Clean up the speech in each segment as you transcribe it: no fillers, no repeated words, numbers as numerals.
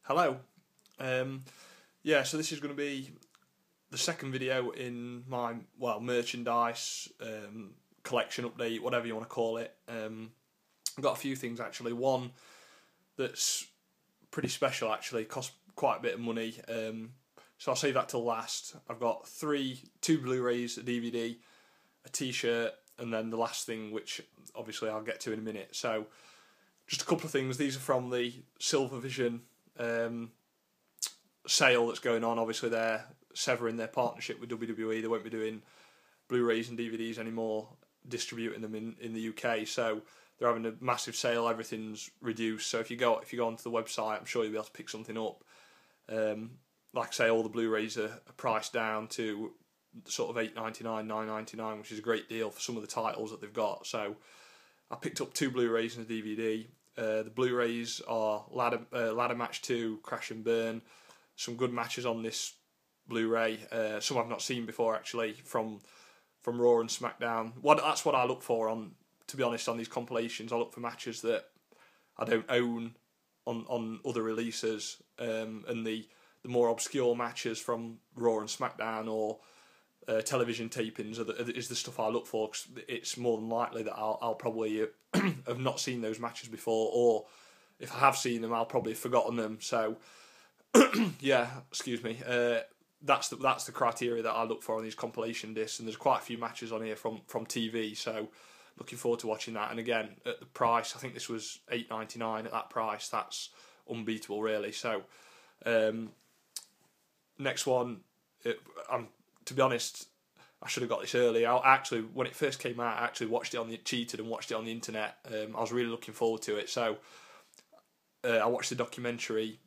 Hello. So this is going to be the second video in my merchandise collection update, whatever you want to call it. I've got a few things actually. One that's pretty special actually, cost quite a bit of money. So I'll save that till last. I've got two Blu-rays, a DVD, a T-shirt, and then the last thing, which obviously I'll get to in a minute. So just a couple of things. These are from the Silver Vision sale that's going on. Obviously they're severing their partnership with WWE. They won't be doing Blu-rays and DVDs anymore, distributing them in the UK. So they're having a massive sale. Everything's reduced. So if you go onto the website, I'm sure you'll be able to pick something up. Like I say, all the Blu-rays are priced down to sort of $8.99, $9.99, which is a great deal for some of the titles that they've got. So I picked up two Blu-rays and a DVD. The Blu-rays are Ladder Match 2, Crash and Burn. Some good matches on this Blu-ray. Some I've not seen before actually from Raw and SmackDown. That's what I look for to be honest, on these compilations. I look for matches that I don't own on other releases, and the more obscure matches from Raw and SmackDown or television tapings is the stuff I look for, because it's more than likely that I'll probably have not seen those matches before, or if I have seen them, I'll probably have forgotten them. So yeah, excuse me. That's the criteria that I look for on these compilation discs, and there's quite a few matches on here from TV. So looking forward to watching that. And again, at the price, I think this was $8.99 at that price. That's unbeatable, really. So next one, to be honest, I should have got this early. When it first came out, I actually cheated and watched it on the internet. I was really looking forward to it. So I watched the documentary,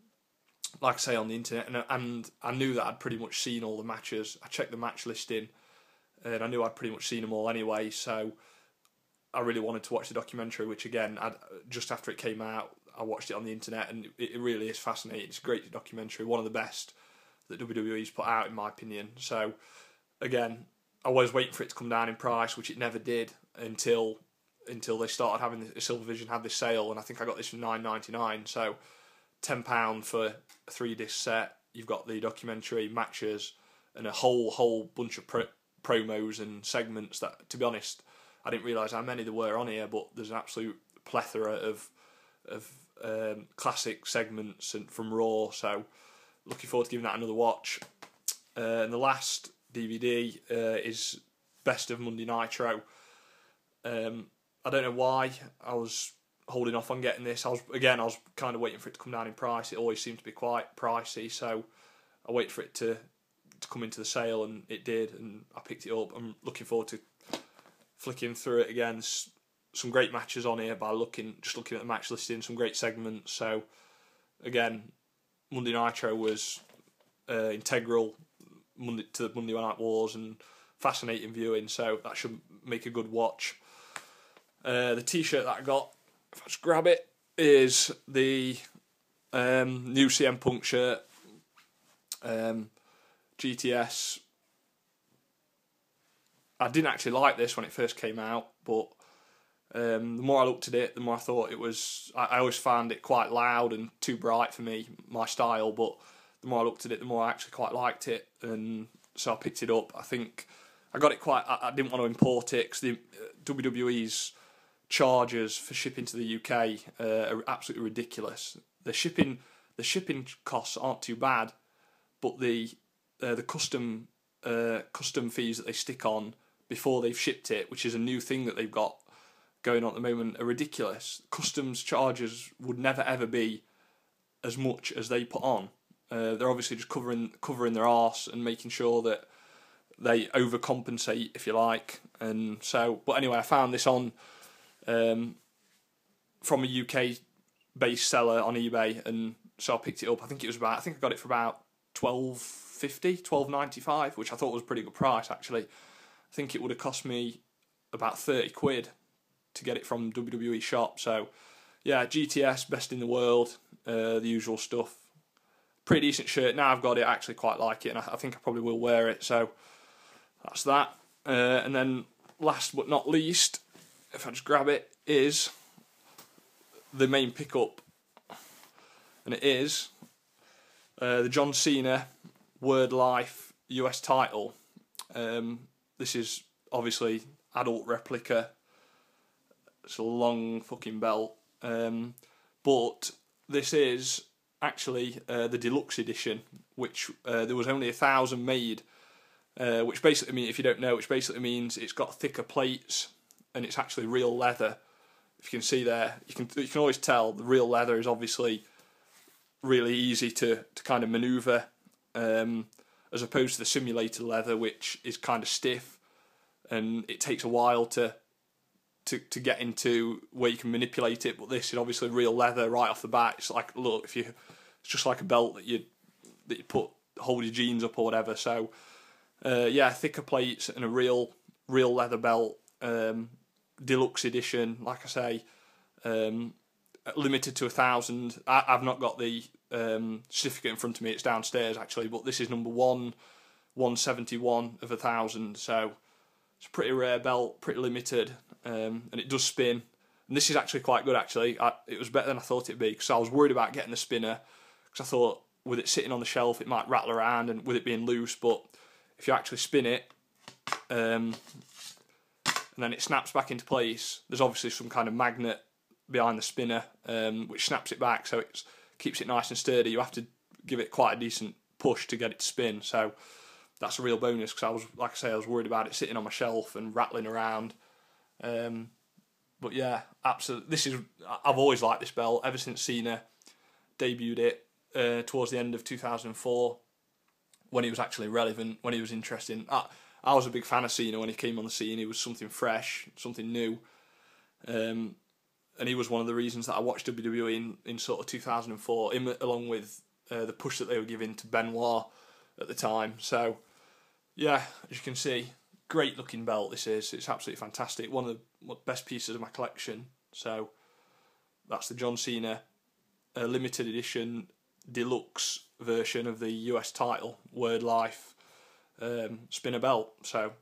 like I say, on the internet, and I knew that I'd pretty much seen all the matches. I checked the match listing, and I knew I'd pretty much seen them all anyway. So I really wanted to watch the documentary, which again, just after it came out, I watched it on the internet, and it really is fascinating. It's a great documentary, one of the best that WWE's put out, in my opinion. So again, I was waiting for it to come down in price, which it never did until they started having the Silver Vision had this sale, and I think I got this for $9.99. So £10 for a 3-disc set. You've got the documentary, matches, and a whole bunch of promos and segments that, to be honest, I didn't realise how many there were on here, but there's an absolute plethora of classic segments from Raw. So looking forward to giving that another watch. And the last DVD is Best of Monday Nitro. I don't know why I was holding off on getting this. I was kind of waiting for it to come down in price. It always seemed to be quite pricey, so I waited for it to come into the sale, and it did, and I picked it up. I'm looking forward to flicking through it again. Some great matches on here by looking at the match listing. Some great segments. So again, Monday Nitro was integral to the Monday Night Wars, and fascinating viewing. So that should make a good watch. The T-shirt that I got, if I just grab it, is the new CM Punk shirt. GTS. I didn't actually like this when it first came out, but the more I looked at it, the more I thought it was. I always found it quite loud and too bright for my style. But the more I looked at it, the more I actually quite liked it, and so I picked it up. I think I got it quite. I didn't want to import it because the WWE's charges for shipping to the UK are absolutely ridiculous. The shipping costs aren't too bad, but the custom fees that they stick on before they've shipped it, which is a new thing that they've got going on at the moment, are ridiculous. Customs charges would never ever be as much as they put on. They're obviously just covering their arse and making sure that they overcompensate, if you like. And so, but anyway, I found this on from a UK based seller on eBay, and so I picked it up. I think I got it for about $12.95, which I thought was a pretty good price actually. I think it would have cost me about 30 quid to get it from WWE shop. So yeah, GTS, best in the world, the usual stuff. Pretty decent shirt. Now I've got it, I actually quite like it, and I think I probably will wear it. So that's that. And then last but not least, if I just grab it, is the main pickup, and it is The John Cena Word Life US title. This is obviously adult replica. It's a long fucking belt. But this is actually the deluxe edition, which there was only 1,000 made. Which basically means, if you don't know, which basically means it's got thicker plates and it's actually real leather. If you can see there, you can always tell the real leather is obviously really easy to kind of manoeuvre, as opposed to the simulated leather, which is kind of stiff and it takes a while to get into where you can manipulate it. But this is obviously real leather right off the bat. It's like, look, it's just like a belt that you put hold your jeans up or whatever. So yeah, thicker plates and a real leather belt, deluxe edition. Like I say, limited to 1,000. I've not got the certificate in front of me. It's downstairs actually, but this is number 171 of 1,000. So it's a pretty rare belt, pretty limited, and it does spin. And this is actually quite good actually. It was better than I thought it'd be, because I was worried about getting the spinner, because I thought with it sitting on the shelf it might rattle around and with it being loose. But if you actually spin it, and then it snaps back into place, there's obviously some kind of magnet behind the spinner, which snaps it back, so it keeps it nice and sturdy. You have to give it quite a decent push to get it to spin, so that's a real bonus, because I was worried about it sitting on my shelf and rattling around. But yeah, absolutely, I've always liked this belt ever since Cena debuted it towards the end of 2004, when he was actually relevant, when he was interesting. I was a big fan of Cena when he came on the scene. He was something fresh, something new, and he was one of the reasons that I watched WWE in sort of 2004, along with the push that they were giving to Benoit at the time. So yeah, as you can see, great looking belt this is. It's absolutely fantastic. One of the best pieces of my collection. So that's the John Cena limited edition deluxe version of the US title, Word Life spinner belt. So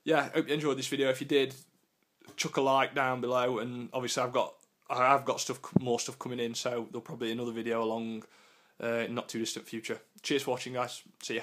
yeah, hope you enjoyed this video. If you did, chuck a like down below, and obviously I've got more stuff coming in, so there'll probably be another video along in not too distant future. Cheers for watching, guys. See ya.